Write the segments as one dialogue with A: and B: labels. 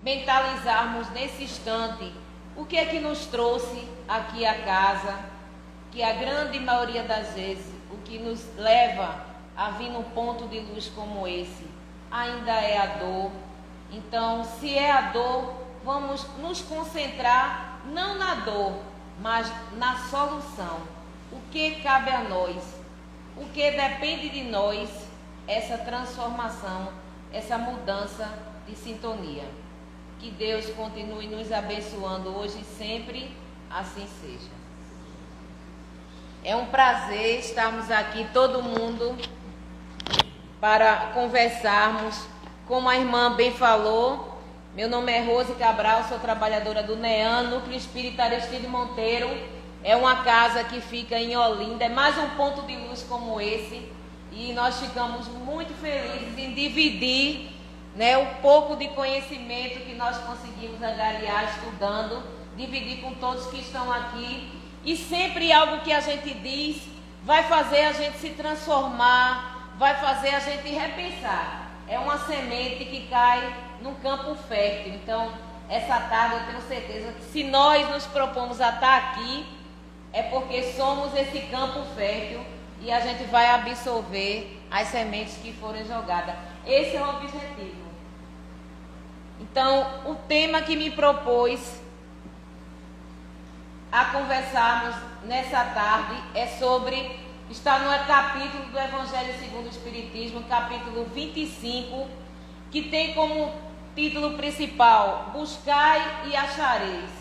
A: mentalizarmos nesse instante o que é que nos trouxe aqui à casa, que a grande maioria das vezes, o que nos leva a vir num ponto de luz como esse, ainda é a dor. Então, se é a dor, vamos nos concentrar não na dor, mas na solução. O que cabe a nós? O que depende de nós? Essa transformação, essa mudança de sintonia. Que Deus continue nos abençoando hoje e sempre, assim seja. É um prazer estarmos aqui, todo mundo, para conversarmos. Como a irmã bem falou, meu nome é Rose Cabral, sou trabalhadora do NEAN, Núcleo Espírita Aristide Monteiro. É uma casa que fica em Olinda, é mais um ponto de luz como esse. E nós ficamos muito felizes em dividir, né, o pouco de conhecimento que nós conseguimos angariar estudando, dividir com todos que estão aqui. E sempre algo que a gente diz vai fazer a gente se transformar, vai fazer a gente repensar. É uma semente que cai num campo fértil. Então, essa tarde eu tenho certeza que se nós nos propomos a estar aqui, é porque somos esse campo fértil e a gente vai absorver as sementes que forem jogadas. Esse é o objetivo. Então, o tema que me propôs a conversarmos nessa tarde é sobre, está no capítulo do Evangelho segundo o Espiritismo, capítulo 25, que tem como título principal, Buscai e Achareis.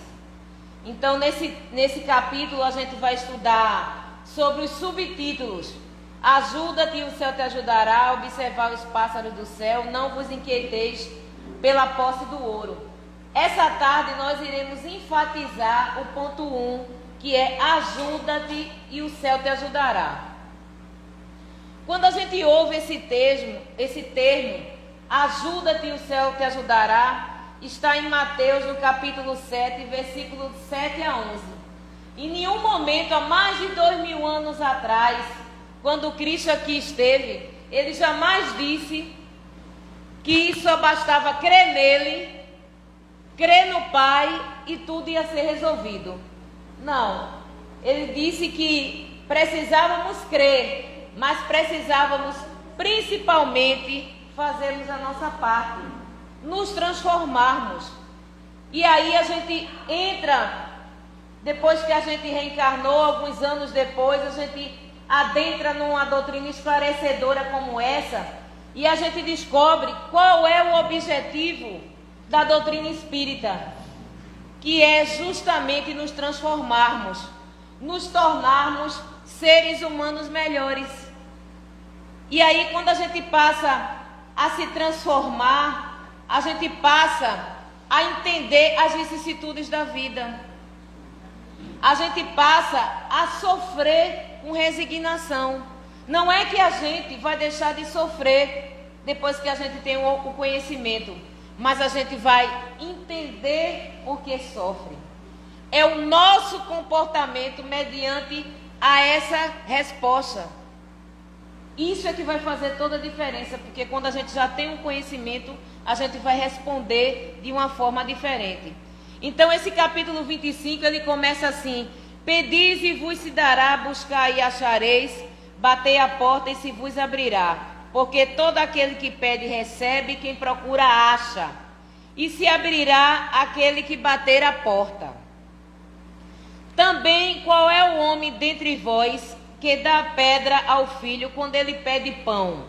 A: Então, nesse capítulo a gente vai estudar sobre os subtítulos. Ajuda-te e o céu te ajudará, observar os pássaros do céu, não vos inquieteis pela posse do ouro. Essa tarde nós iremos enfatizar o ponto 1, que é ajuda-te e o céu te ajudará. Quando a gente ouve esse termo, ajuda-te e o céu te ajudará, está em Mateus, no capítulo 7, versículos 7 a 11. Em nenhum momento, há mais de 2000 anos atrás, quando Cristo aqui esteve, ele jamais disse que só bastava crer nele, crer no Pai e tudo ia ser resolvido. Não, ele disse que precisávamos crer, mas precisávamos principalmente fazermos a nossa parte, nos transformarmos. E aí a gente entra, depois que a gente reencarnou, alguns anos depois, a gente adentra numa doutrina esclarecedora como essa, e a gente descobre qual é o objetivo da doutrina espírita, que é justamente nos transformarmos, nos tornarmos seres humanos melhores. E aí, quando a gente passa a se transformar, a gente passa a entender as vicissitudes da vida. A gente passa a sofrer com resignação. Não é que a gente vai deixar de sofrer depois que a gente tem o conhecimento, mas a gente vai entender por que sofre. É o nosso comportamento mediante a essa resposta. Isso é que vai fazer toda a diferença, porque quando a gente já tem um conhecimento, a gente vai responder de uma forma diferente. Então, esse capítulo 25, ele começa assim: pedis e vos se dará, buscai e achareis, batei a porta e se vos abrirá. Porque todo aquele que pede recebe, quem procura acha. E se abrirá aquele que bater a porta. Também, qual é o homem dentre vós que dá pedra ao filho quando ele pede pão?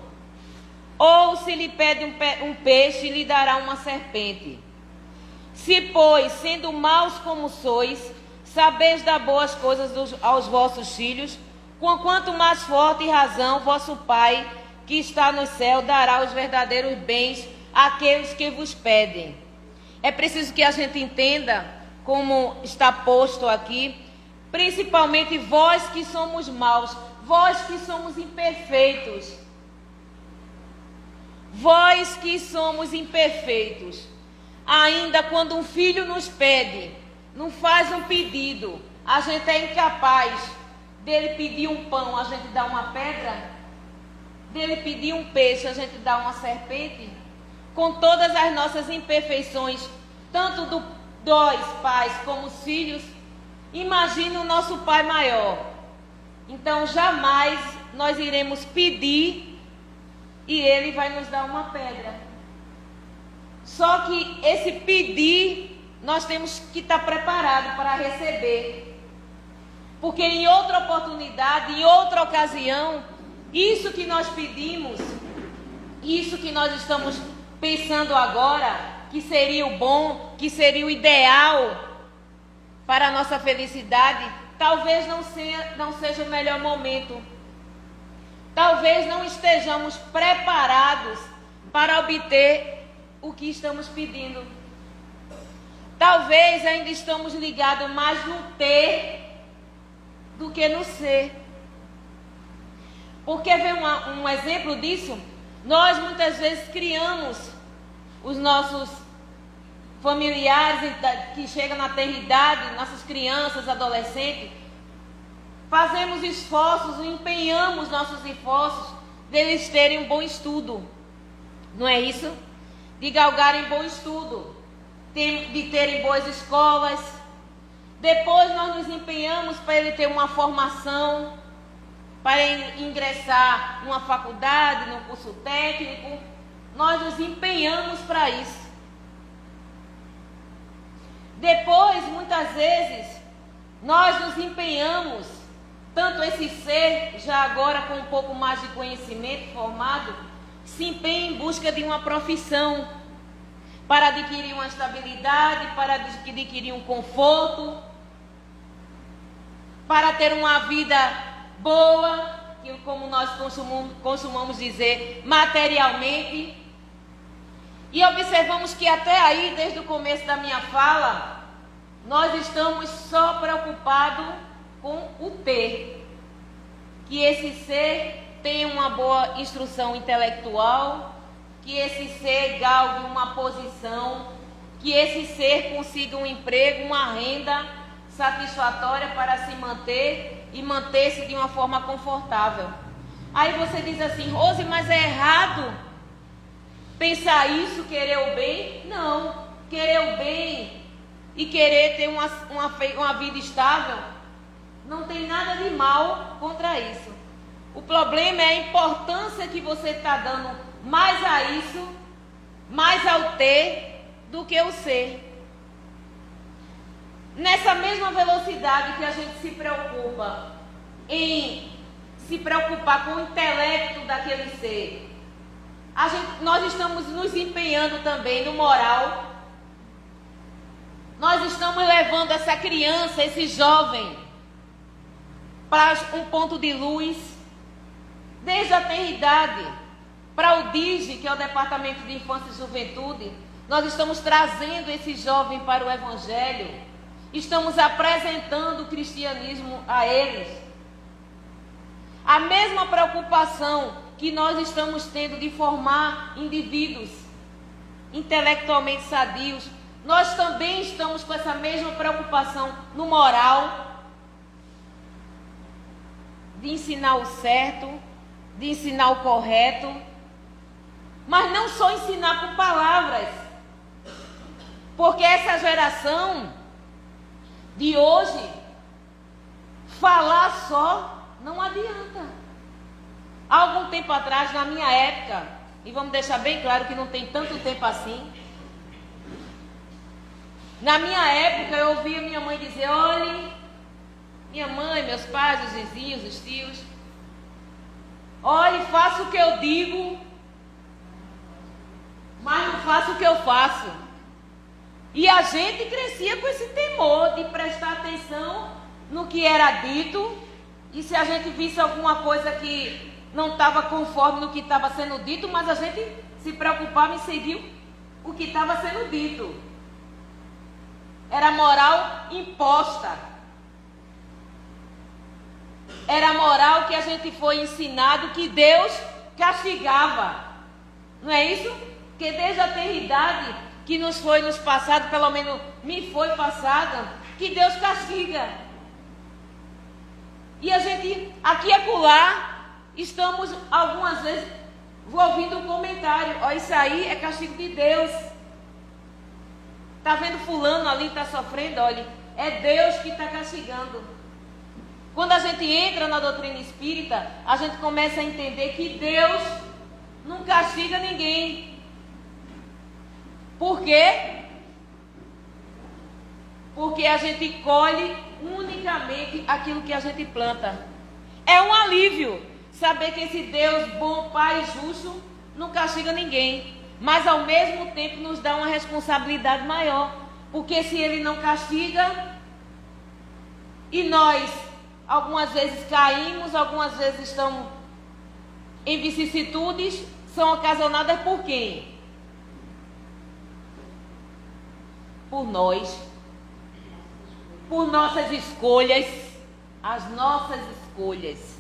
A: Ou se lhe pede um peixe, lhe dará uma serpente? Se, pois, sendo maus como sois, sabeis dar boas coisas aos vossos filhos, com quanto mais forte razão vosso Pai, que está no céu, dará os verdadeiros bens àqueles que vos pedem. É preciso que a gente entenda, como está posto aqui, principalmente vós que somos maus, vós que somos imperfeitos. Vós que somos imperfeitos. Ainda quando um filho nos pede, não faz um pedido, a gente é incapaz dele pedir um pão, a gente dá uma pedra, dele pedir um peixe, a gente dá uma serpente. Com todas as nossas imperfeições, tanto dos pais como os filhos, imagine o nosso Pai maior. Então jamais nós iremos pedir e Ele vai nos dar uma pedra. Só que esse pedir, nós temos que estar preparados para receber. Porque em outra oportunidade, em outra ocasião, isso que nós pedimos, isso que nós estamos pensando agora, que seria o bom, que seria o ideal para a nossa felicidade, talvez não seja o melhor momento. Talvez não estejamos preparados para obter o que estamos pedindo. Talvez ainda estamos ligados mais no ter do que no ser. Porque ver um exemplo disso, nós muitas vezes criamos os nossos familiares que chegam na tenridade, nossas crianças, adolescentes, fazemos esforços, empenhamos nossos esforços deles terem um bom estudo, não é isso? De galgarem bom estudo, de terem boas escolas. Depois nós nos empenhamos para ele ter uma formação, para ingressar numa faculdade, num curso técnico. Nós nos empenhamos para isso. Depois, muitas vezes, nós nos empenhamos, tanto esse ser, já agora com um pouco mais de conhecimento formado, se empenha em busca de uma profissão, para adquirir uma estabilidade, para adquirir um conforto, para ter uma vida boa, que como nós costumamos dizer, materialmente. E observamos que até aí, desde o começo da minha fala, nós estamos só preocupados com o ter. Que esse ser tenha uma boa instrução intelectual, que esse ser galgue uma posição, que esse ser consiga um emprego, uma renda satisfatória para se manter e manter-se de uma forma confortável. Aí você diz assim: Rose, mas é errado pensar isso, querer o bem? Não, querer o bem e querer ter uma vida estável, não tem nada de mal contra isso. O problema é a importância que você está dando mais a isso, mais ao ter, do que o ser. Nessa mesma velocidade que a gente se preocupa em se preocupar com o intelecto daquele ser, nós estamos nos empenhando também no moral. Nós estamos levando essa criança, esse jovem, para um ponto de luz, desde a tenridade, para o DIGE, que é o Departamento de Infância e Juventude. Nós estamos trazendo esse jovem para o Evangelho, estamos apresentando o cristianismo a eles. A mesma preocupação que nós estamos tendo de formar indivíduos intelectualmente sadios, nós também estamos com essa mesma preocupação no moral, de ensinar o certo, de ensinar o correto, mas não só ensinar por palavras, porque essa geração de hoje, falar só não adianta. Há algum tempo atrás, na minha época, e vamos deixar bem claro que não tem tanto tempo assim, na minha época eu ouvia minha mãe dizer: olhe, minha mãe, meus pais, os vizinhos, os tios, olhe, faça o que eu digo, mas não faça o que eu faço. E a gente crescia com esse temor de prestar atenção no que era dito, e se a gente visse alguma coisa que não estava conforme no que estava sendo dito, mas a gente se preocupava em seguir o que estava sendo dito. Era moral imposta. Era moral que a gente foi ensinado que Deus castigava. Não é isso? Que desde a eternidade que nos passado, pelo menos me foi passada, que Deus castiga. E a gente, aqui e acolá, estamos algumas vezes ouvindo um comentário: ó, isso aí é castigo de Deus. Está vendo fulano ali, está sofrendo? Olha, é Deus que está castigando. Quando a gente entra na doutrina espírita, a gente começa a entender que Deus não castiga ninguém. Por quê? Porque a gente colhe unicamente aquilo que a gente planta. É um alívio saber que esse Deus bom, Pai justo, não castiga ninguém. Mas ao mesmo tempo nos dá uma responsabilidade maior. Porque se Ele não castiga, e nós algumas vezes caímos, algumas vezes estamos em vicissitudes, são ocasionadas por quem? Por nós. Por nossas escolhas. As nossas escolhas.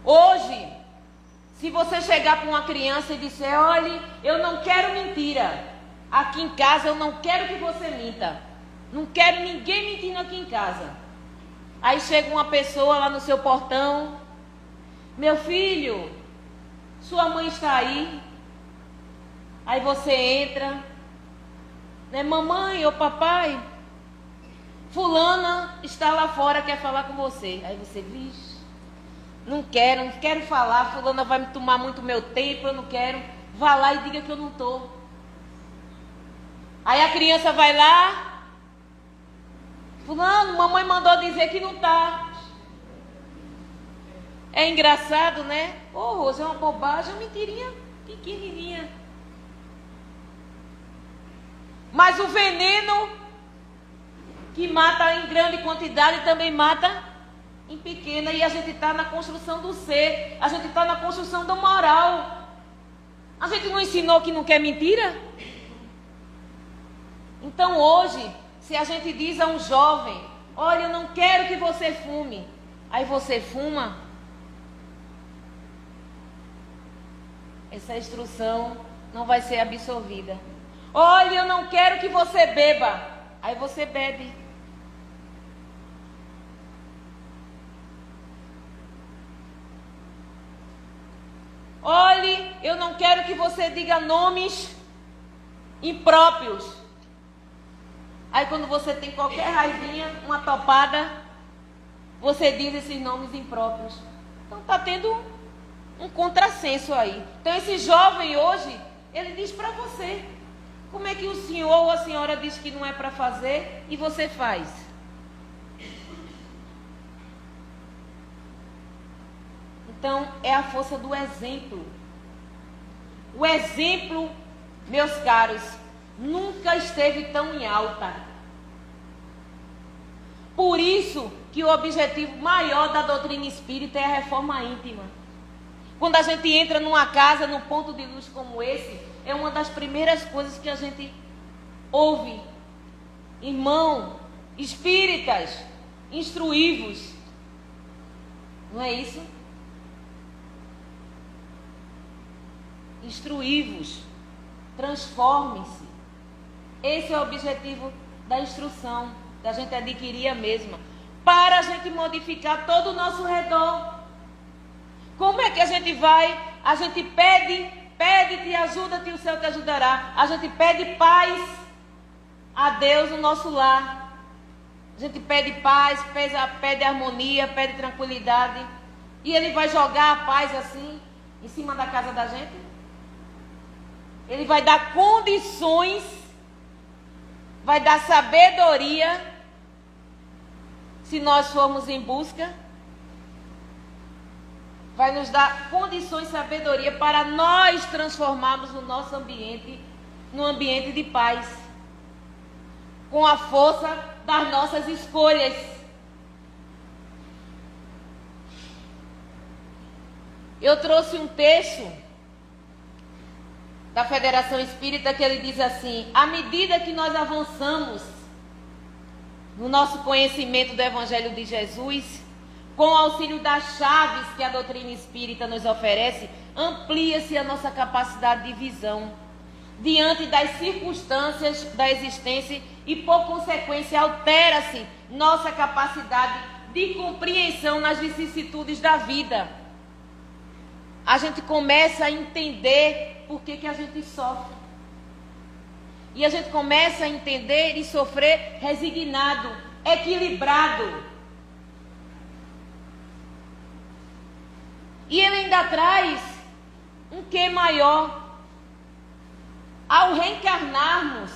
A: Hoje, se você chegar para uma criança e disser, olhe, eu não quero mentira. Aqui em casa eu não quero que você minta. Não quero ninguém mentindo aqui em casa. Aí chega uma pessoa lá no seu portão. Meu filho, sua mãe está aí. Aí você entra. Né, mamãe ou papai, fulana está lá fora, quer falar com você. Aí você, vixe, não quero falar, fulana vai me tomar muito meu tempo, eu não quero. Vá lá e diga que eu não estou. Aí a criança vai lá, fulano, mamãe mandou dizer que não está. É engraçado, né? Ô, Rosa, é uma bobagem, uma mentirinha pequenininha. Mas o veneno que mata em grande quantidade também mata em pequena. E a gente está na construção do ser. A gente está na construção da moral. A gente não ensinou que não quer mentira? Então hoje, se a gente diz a um jovem, olha, eu não quero que você fume. Aí você fuma. Essa instrução não vai ser absorvida. Olha, eu não quero que você beba. Aí você bebe. Olhe, eu não quero que você diga nomes impróprios. Aí quando você tem qualquer raivinha, uma topada, você diz esses nomes impróprios. Então está tendo um contrassenso aí. Então esse jovem hoje, ele diz para você. Como é que o senhor ou a senhora diz que não é para fazer e você faz? Então, é a força do exemplo. O exemplo, meus caros, nunca esteve tão em alta. Por isso que o objetivo maior da doutrina espírita é a reforma íntima. Quando a gente entra numa casa, num ponto de luz como esse, é uma das primeiras coisas que a gente ouve. Irmão, espíritas, instruí-vos. Não é isso? Instruí-vos. Transforme-se. Esse é o objetivo da instrução, da gente adquirir a mesma. Para a gente modificar todo o nosso redor. Como é que a gente vai? A gente pede-te, ajuda-te, o céu te ajudará. A gente pede paz a Deus no nosso lar. A gente pede paz, pede harmonia, pede tranquilidade. E Ele vai jogar a paz assim, em cima da casa da gente? Ele vai dar condições, vai dar sabedoria, se nós formos em busca. Vai nos dar condições e sabedoria para nós transformarmos o nosso ambiente num ambiente de paz. Com a força das nossas escolhas. Eu trouxe um texto da Federação Espírita que ele diz assim: à medida que nós avançamos no nosso conhecimento do Evangelho de Jesus, com o auxílio das chaves que a doutrina espírita nos oferece, amplia-se a nossa capacidade de visão diante das circunstâncias da existência e, por consequência, altera-se nossa capacidade de compreensão nas vicissitudes da vida. A gente começa a entender por que a gente sofre. E a gente começa a entender e sofrer resignado, equilibrado. E ele ainda traz um quê maior. Ao reencarnarmos,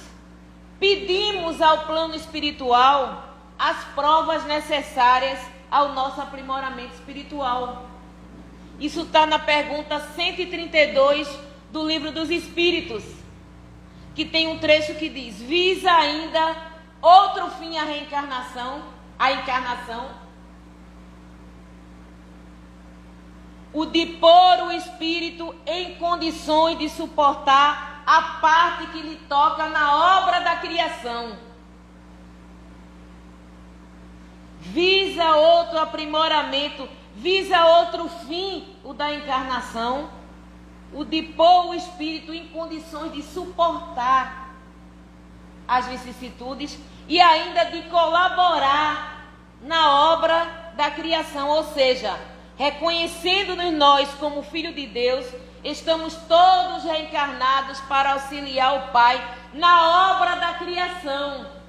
A: pedimos ao plano espiritual as provas necessárias ao nosso aprimoramento espiritual. Isso está na pergunta 132 do Livro dos Espíritos, que tem um trecho que diz: visa ainda outro fim a encarnação, o de pôr o espírito em condições de suportar a parte que lhe toca na obra da criação. Visa outro aprimoramento, visa outro fim, o da encarnação, o de pôr o espírito em condições de suportar as vicissitudes e ainda de colaborar na obra da criação, ou seja, reconhecendo-nos nós como filho de Deus, estamos todos reencarnados para auxiliar o Pai na obra da criação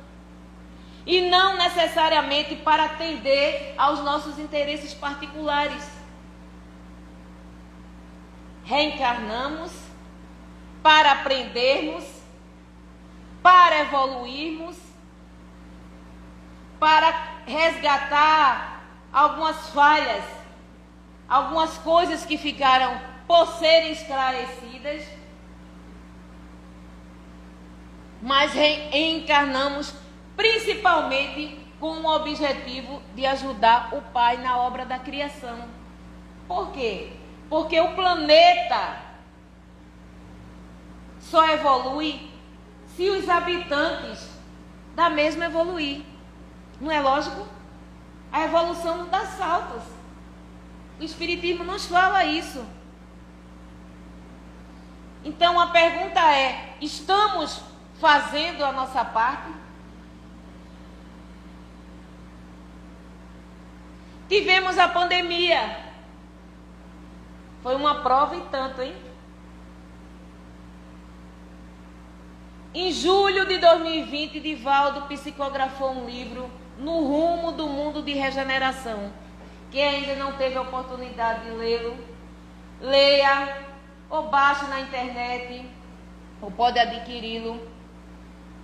A: e não necessariamente para atender aos nossos interesses particulares. Reencarnamos para aprendermos, para evoluirmos, para resgatar algumas falhas, algumas coisas que ficaram por serem esclarecidas, mas reencarnamos principalmente com o objetivo de ajudar o Pai na obra da criação. Por quê? Porque o planeta só evolui se os habitantes da mesma evoluir. Não é lógico? A evolução não dá saltos. O Espiritismo nos fala isso. Então a pergunta é: estamos fazendo a nossa parte? Tivemos a pandemia. Foi uma prova e tanto, hein? Em julho de 2020, Divaldo psicografou um livro, No Rumo do Mundo de Regeneração. Quem ainda não teve a oportunidade de lê-lo, leia, ou baixe na internet, ou pode adquiri-lo.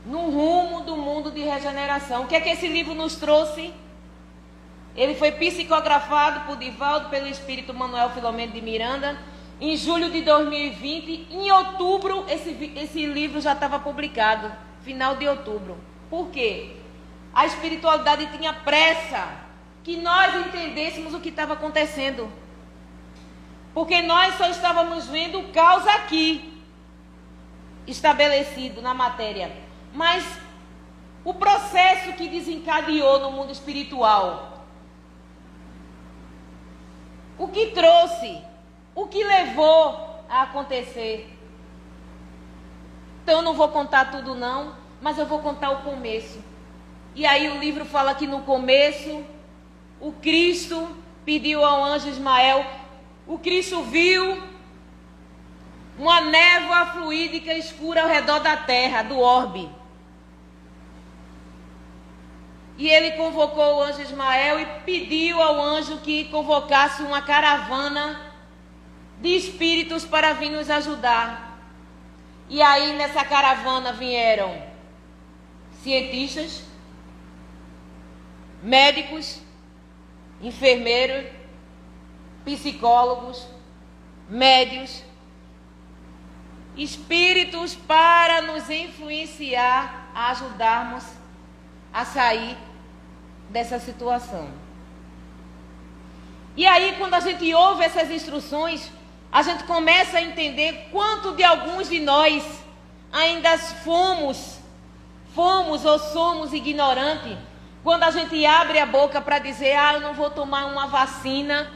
A: No Rumo do Mundo de Regeneração. O que é que esse livro nos trouxe? Ele foi psicografado por Divaldo, pelo espírito Manuel Filomeno de Miranda, em julho de 2020. Em outubro, esse livro já estava publicado, final de outubro. Por quê? A espiritualidade tinha pressa que nós entendêssemos o que estava acontecendo. Porque nós só estávamos vendo o caos aqui, estabelecido na matéria. Mas o processo que desencadeou no mundo espiritual, o que trouxe, o que levou a acontecer. Então eu não vou contar tudo não, mas eu vou contar o começo. E aí o livro fala que no começo, o Cristo pediu ao anjo Ismael, o Cristo viu uma névoa fluídica escura ao redor da terra, do orbe. E ele convocou o anjo Ismael e pediu ao anjo que convocasse uma caravana de espíritos para vir nos ajudar. E aí nessa caravana vieram cientistas, médicos, enfermeiros, psicólogos, médios, espíritos para nos influenciar a ajudarmos a sair dessa situação. E aí, quando a gente ouve essas instruções, a gente começa a entender quanto de alguns de nós ainda fomos ou somos ignorantes, quando a gente abre a boca para dizer: eu não vou tomar uma vacina,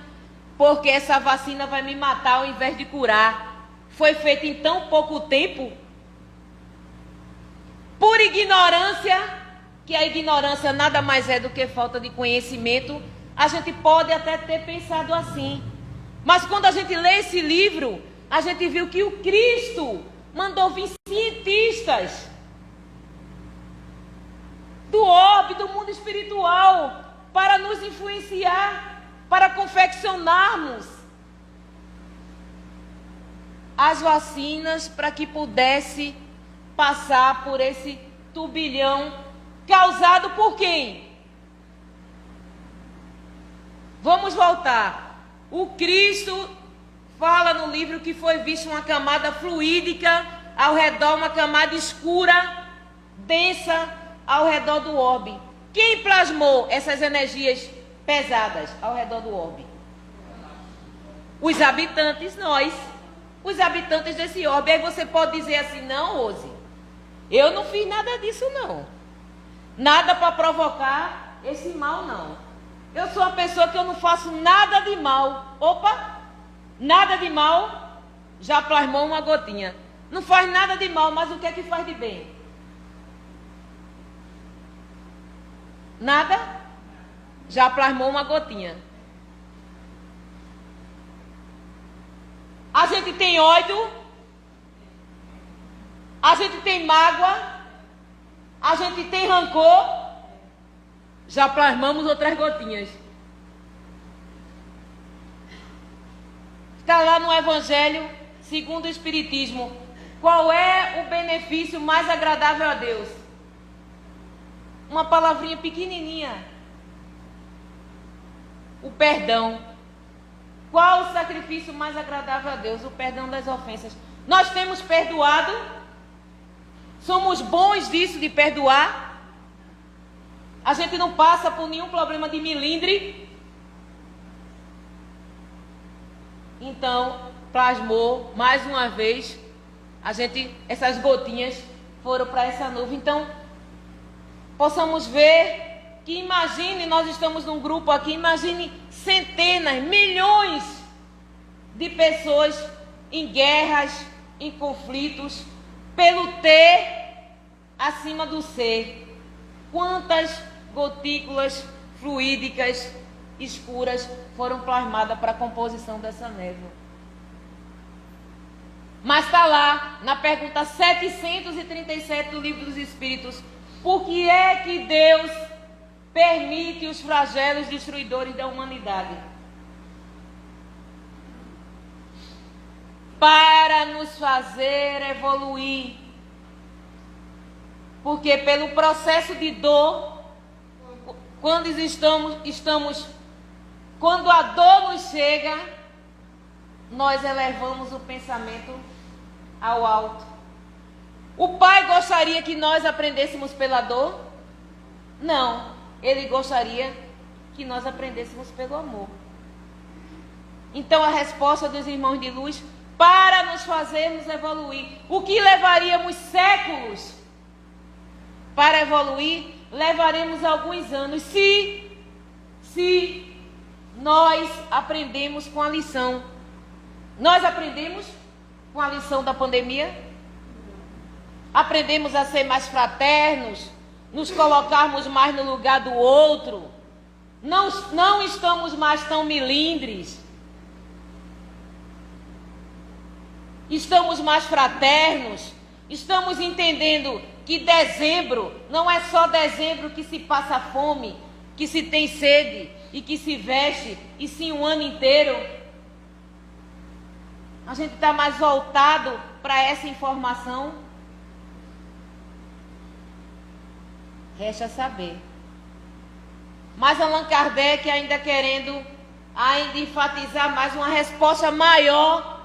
A: porque essa vacina vai me matar ao invés de curar. Foi feita em tão pouco tempo, por ignorância, que a ignorância nada mais é do que falta de conhecimento. A gente pode até ter pensado assim, mas quando a gente lê esse livro, a gente viu que o Cristo mandou vir cientistas do orbe, do mundo espiritual, para nos influenciar, para confeccionarmos as vacinas para que pudesse passar por esse turbilhão causado por quem? Vamos voltar. O Cristo fala no livro que foi visto uma camada fluídica ao redor, uma camada escura, densa ao redor do orbe. Quem plasmou essas energias pesadas ao redor do orbe? Os habitantes, nós. Os habitantes desse orbe. Aí você pode dizer assim, não, Rose, eu não fiz nada disso não. Nada para provocar esse mal não. Eu sou uma pessoa que eu não faço nada de mal. Opa, nada de mal, já plasmou uma gotinha. Não faz nada de mal, mas o que é que faz de bem? Nada, já plasmou uma gotinha. A gente tem ódio, a gente tem mágoa, a gente tem rancor, já plasmamos outras gotinhas. Está lá no Evangelho segundo o Espiritismo. Qual é o benefício mais agradável a Deus? Uma palavrinha pequenininha. O perdão. Qual o sacrifício mais agradável a Deus? O perdão das ofensas. Nós temos perdoado? Somos bons disso, de perdoar? A gente não passa por nenhum problema de milindre? Então, plasmou, mais uma vez, essas gotinhas foram para essa nuvem. Então, possamos ver que, imagine, nós estamos num grupo aqui, imagine centenas, milhões de pessoas em guerras, em conflitos, pelo ter acima do ser. Quantas gotículas fluídicas escuras foram plasmadas para a composição dessa névoa? Mas está lá, na pergunta 737 do Livro dos Espíritos, por que é que Deus permite os flagelos destruidores da humanidade? Para nos fazer evoluir. Porque pelo processo de dor, quando a dor nos chega, nós elevamos o pensamento ao alto. O Pai gostaria que nós aprendêssemos pela dor? Não, Ele gostaria que nós aprendêssemos pelo amor. Então a resposta dos irmãos de luz, para nos fazermos evoluir, o que levaríamos séculos para evoluir, levaremos alguns anos, se nós aprendemos com a lição. Nós aprendemos com a lição da pandemia? Aprendemos a ser mais fraternos, nos colocarmos mais no lugar do outro, não estamos mais tão milindres, estamos mais fraternos, estamos entendendo que dezembro não é só dezembro que se passa fome, que se tem sede e que se veste, e sim o ano inteiro. A gente está mais voltado para essa informação. Resta saber. Mas Allan Kardec ainda querendo enfatizar mais uma resposta maior.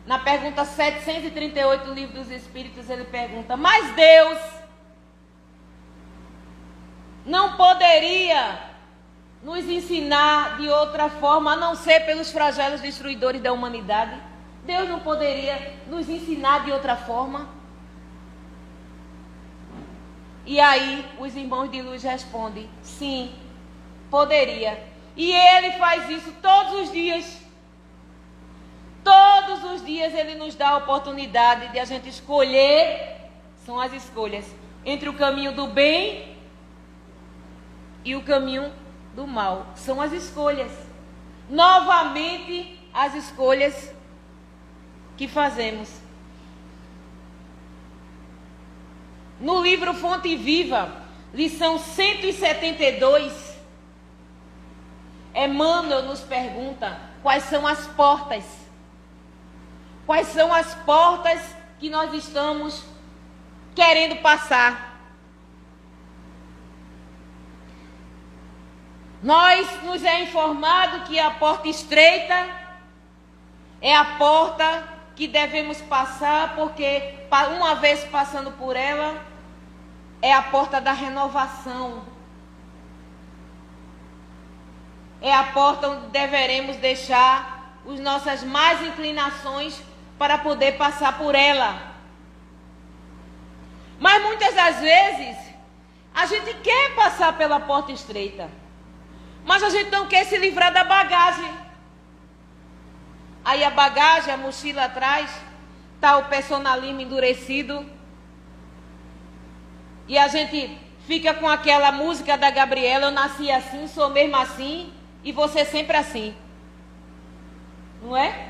A: Na pergunta 738 do Livro dos Espíritos, ele pergunta: mas Deus não poderia nos ensinar de outra forma, a não ser pelos flagelos destruidores da humanidade? Deus não poderia nos ensinar de outra forma? E aí os irmãos de luz respondem: sim, poderia. E Ele faz isso todos os dias. Todos os dias Ele nos dá a oportunidade de a gente escolher, são as escolhas, entre o caminho do bem e o caminho do mal. São as escolhas. Novamente, as escolhas que fazemos. No livro Fonte Viva, lição 172, Emmanuel nos pergunta quais são as portas. Quais são as portas que nós estamos querendo passar? Nos é informado que a porta estreita é a porta que devemos passar, porque uma vez passando por ela, é a porta da renovação. É a porta onde deveremos deixar as nossas más inclinações para poder passar por ela. Mas muitas das vezes, a gente quer passar pela porta estreita, mas a gente não quer se livrar da bagagem. Aí a bagagem, a mochila atrás, está o personalismo endurecido. E a gente fica com aquela música da Gabriela, eu nasci assim, sou mesmo assim, e você sempre assim. Não é?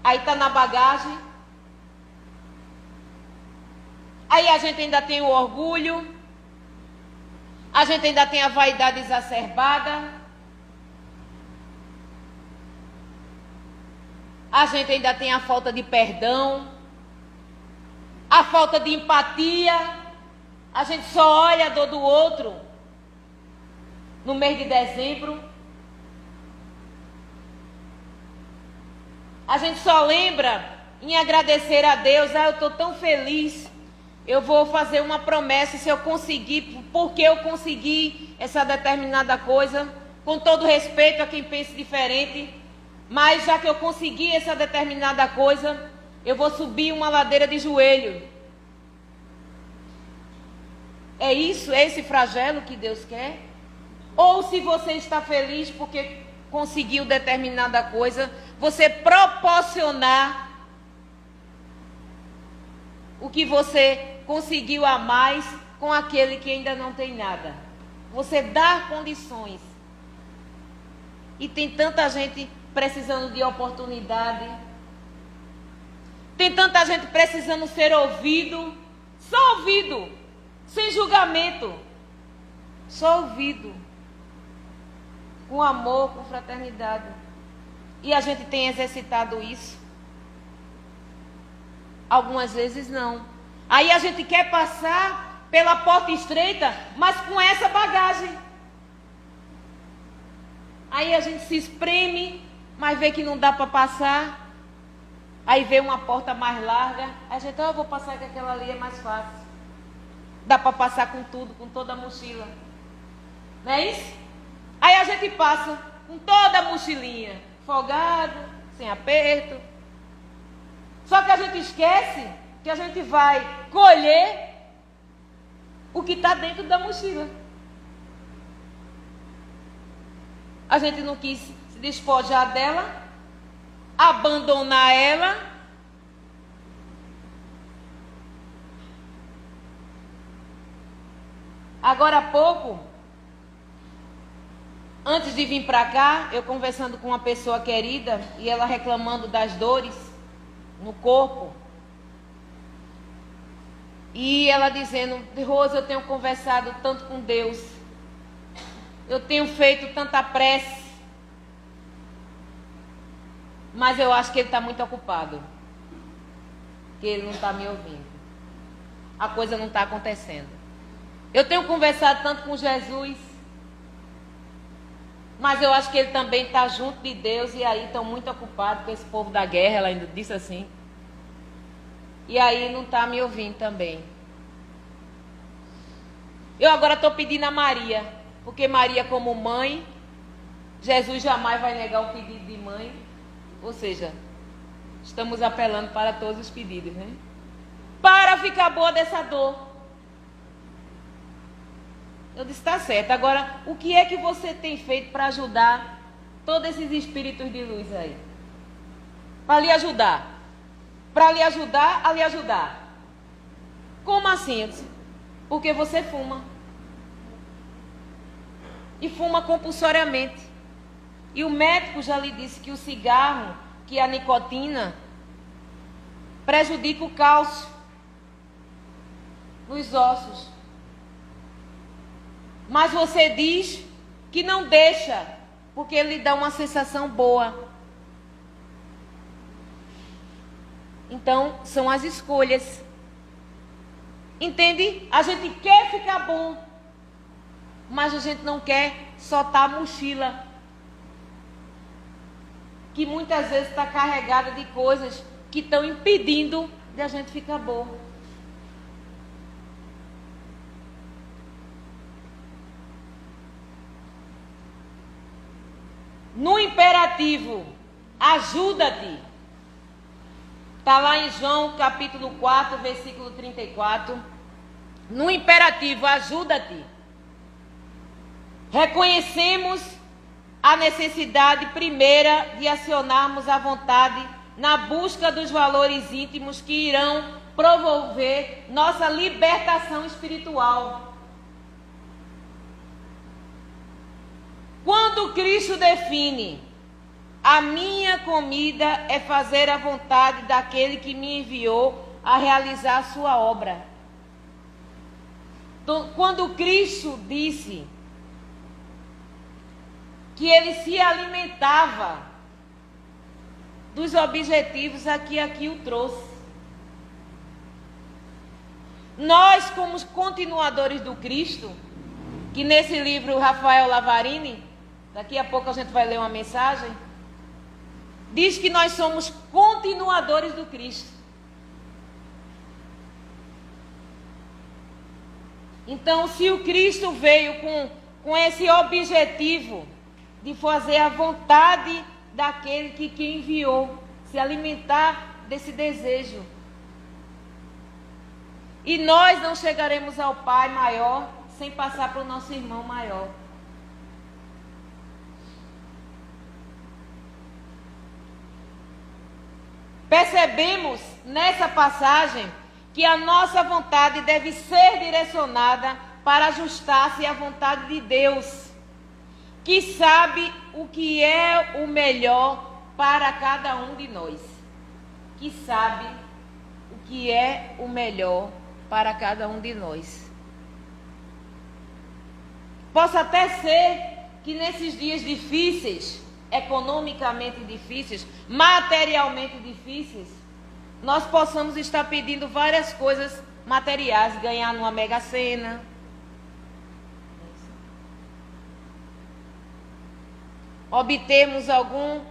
A: Aí está na bagagem. Aí a gente ainda tem o orgulho. A gente ainda tem a vaidade exacerbada. A gente ainda tem a falta de perdão. A falta de empatia. A gente só olha a dor do outro no mês de dezembro. A gente só lembra em agradecer a Deus. Eu estou tão feliz. Eu vou fazer uma promessa se eu conseguir, porque eu consegui essa determinada coisa. Com todo respeito a quem pense diferente. Mas já que eu consegui essa determinada coisa, eu vou subir uma ladeira de joelho. É isso? É esse flagelo que Deus quer? Ou se você está feliz porque conseguiu determinada coisa, você proporcionar o que você conseguiu a mais com aquele que ainda não tem nada. Você dá condições. E tem tanta gente precisando de oportunidade. Tem tanta gente precisando ser ouvido. Só ouvido. Sem julgamento. Só ouvido. Com amor, com fraternidade. E a gente tem exercitado isso? Algumas vezes não. Aí a gente quer passar pela porta estreita, mas com essa bagagem. Aí a gente se espreme, mas vê que não dá para passar. Aí vê uma porta mais larga. Aí a gente, eu vou passar que aquela ali é mais fácil. Dá para passar com tudo, com toda a mochila. Não é isso? Aí a gente passa com toda a mochilinha, folgado, sem aperto. Só que a gente esquece que a gente vai colher o que está dentro da mochila. A gente não quis se despojar dela, abandonar ela. Agora há pouco, antes de vir para cá, eu conversando com uma pessoa querida e ela reclamando das dores no corpo. E ela dizendo, Rosa, eu tenho conversado tanto com Deus. Eu tenho feito tanta prece. Mas eu acho que ele está muito ocupado. Que ele não está me ouvindo. A coisa não está acontecendo. Eu tenho conversado tanto com Jesus. Mas eu acho que ele também está junto de Deus. E aí estão muito ocupados com esse povo da guerra. Ela ainda disse assim. E aí não está me ouvindo também. Eu agora estou pedindo a Maria. Porque Maria como mãe, Jesus jamais vai negar o pedido de mãe. Ou seja, estamos apelando para todos os pedidos, né? Para ficar boa dessa dor. Eu disse, está certo. Agora, o que é que você tem feito para ajudar todos esses espíritos de luz aí? Para lhe ajudar. Para lhe ajudar a lhe ajudar. Como assim? Eu disse, porque você fuma. E fuma compulsoriamente. E o médico já lhe disse que o cigarro, que a nicotina, prejudica o cálcio nos ossos. mas você diz que não deixa, porque ele lhe dá uma sensação boa. Então, são as escolhas. Entende? A gente quer ficar bom, mas a gente não quer soltar a mochila, que muitas vezes está carregada de coisas que estão impedindo de a gente ficar bom. No imperativo, ajuda-te. Está lá em João capítulo 4, versículo 34. No imperativo, ajuda-te. Reconhecemos a necessidade primeira de acionarmos a vontade na busca dos valores íntimos que irão promover nossa libertação espiritual. Quando Cristo define: a minha comida é fazer a vontade daquele que me enviou a realizar a sua obra. Então, quando Cristo disse que ele se alimentava dos objetivos a que aqui o trouxe. Nós, como continuadores do Cristo, que nesse livro Rafael Lavarini, daqui a pouco a gente vai ler uma mensagem, diz que nós somos continuadores do Cristo. Então, se o Cristo veio com esse objetivo de fazer a vontade daquele que enviou, se alimentar desse desejo, e nós não chegaremos ao Pai maior sem passar para o nosso irmão maior. Percebemos nessa passagem que a nossa vontade deve ser direcionada para ajustar-se à vontade de Deus, que sabe o que é o melhor para cada um de nós. Que sabe o que é o melhor para cada um de nós. Possa até ser que nesses dias difíceis, economicamente difíceis, materialmente difíceis, nós possamos estar pedindo várias coisas materiais, ganhar numa Mega Sena, obtermos algum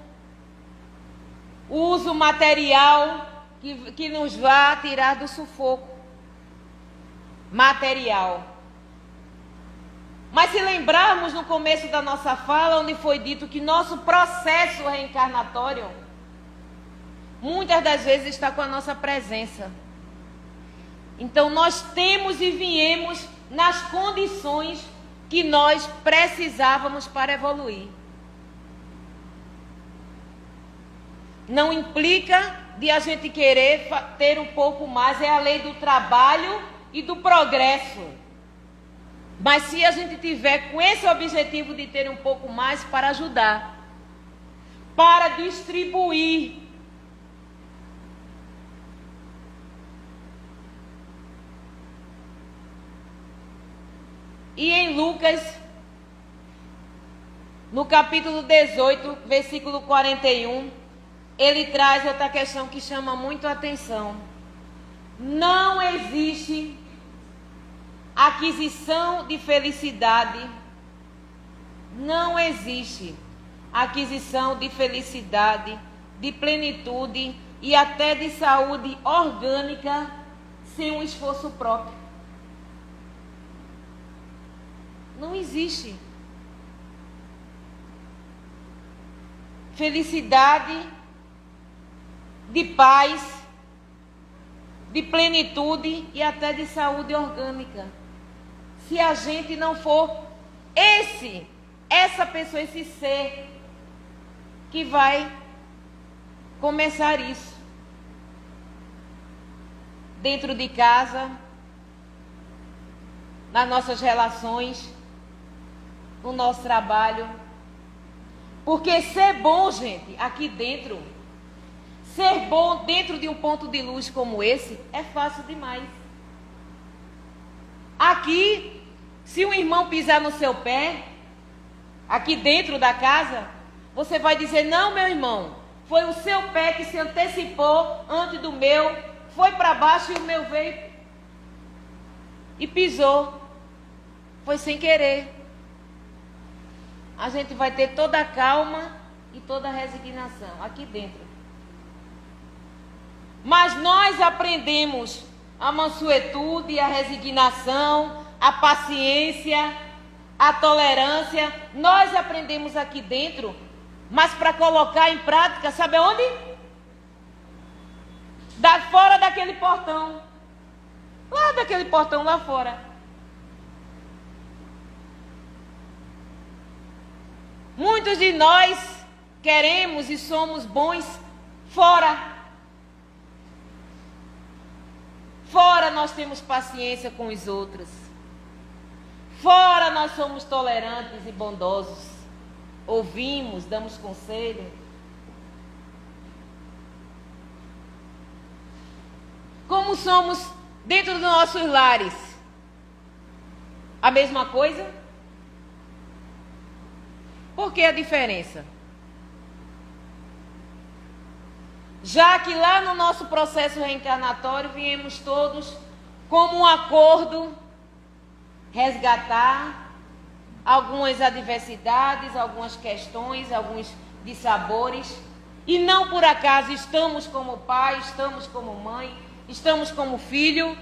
A: uso material que nos vá tirar do sufoco material. Mas se lembrarmos no começo da nossa fala, onde foi dito que nosso processo reencarnatório muitas das vezes está com a nossa presença. Então nós temos e viemos nas condições que nós precisávamos para evoluir. Não implica de a gente querer ter um pouco mais, é a lei do trabalho e do progresso. Mas se a gente tiver com esse objetivo de ter um pouco mais, para ajudar, para distribuir, e em Lucas, no capítulo 18, versículo 41, ele traz outra questão que chama muito a atenção. Não existe aquisição de felicidade, não existe aquisição de felicidade, de plenitude e até de saúde orgânica sem um esforço próprio. Não existe. Felicidade, de paz, de plenitude e até de saúde orgânica, se a gente não for essa pessoa, esse ser que vai começar isso dentro de casa, nas nossas relações, no nosso trabalho. Porque ser bom, gente, aqui dentro, ser bom dentro de um ponto de luz como esse, é fácil demais. Aqui, Se um irmão pisar no seu pé, aqui dentro da casa, você vai dizer: não, meu irmão, foi o seu pé que se antecipou antes do meu, foi para baixo e o meu veio e pisou. Foi sem querer. A gente vai ter toda a calma e toda a resignação aqui dentro. Mas nós aprendemos a mansuetude, a resignação, a paciência, a tolerância. Nós aprendemos aqui dentro, mas para colocar em prática, sabe onde? Fora daquele portão. Lá daquele portão lá fora. Muitos de nós queremos e somos bons fora. Fora nós temos paciência com os outros. Fora nós somos tolerantes e bondosos. Ouvimos, damos conselho. Como somos dentro dos nossos lares? A mesma coisa? Por que a diferença? Já que lá no nosso processo reencarnatório viemos todos como um acordo resgatar algumas adversidades, algumas questões, alguns dissabores, e não por acaso estamos como pai, estamos como mãe, estamos como filho,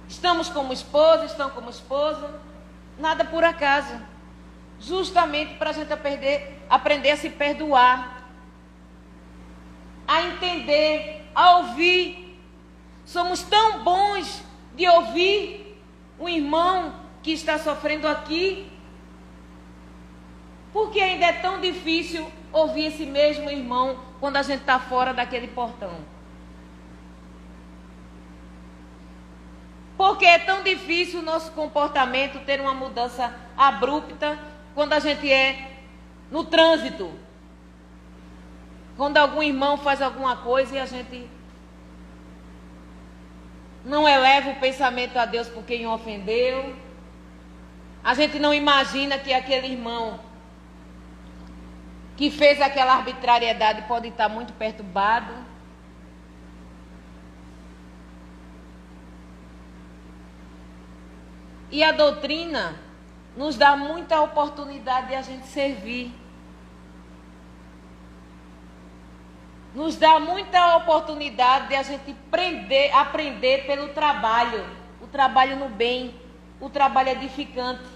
A: estamos como esposa, estamos como esposa, nada por acaso. Justamente para a gente aprender a se perdoar, a entender, a ouvir. Somos tão bons de ouvir um irmão que está sofrendo aqui, porque ainda é tão difícil ouvir esse mesmo irmão quando a gente está fora daquele portão. Porque é tão difícil o nosso comportamento ter uma mudança abrupta quando a gente é no trânsito. Quando algum irmão faz alguma coisa e a gente não eleva o pensamento a Deus por quem o ofendeu. A gente não imagina que aquele irmão que fez aquela arbitrariedade pode estar muito perturbado. E a doutrina nos dá muita oportunidade de a gente servir. Nos dá muita oportunidade de a gente aprender pelo trabalho. O trabalho no bem, o trabalho edificante.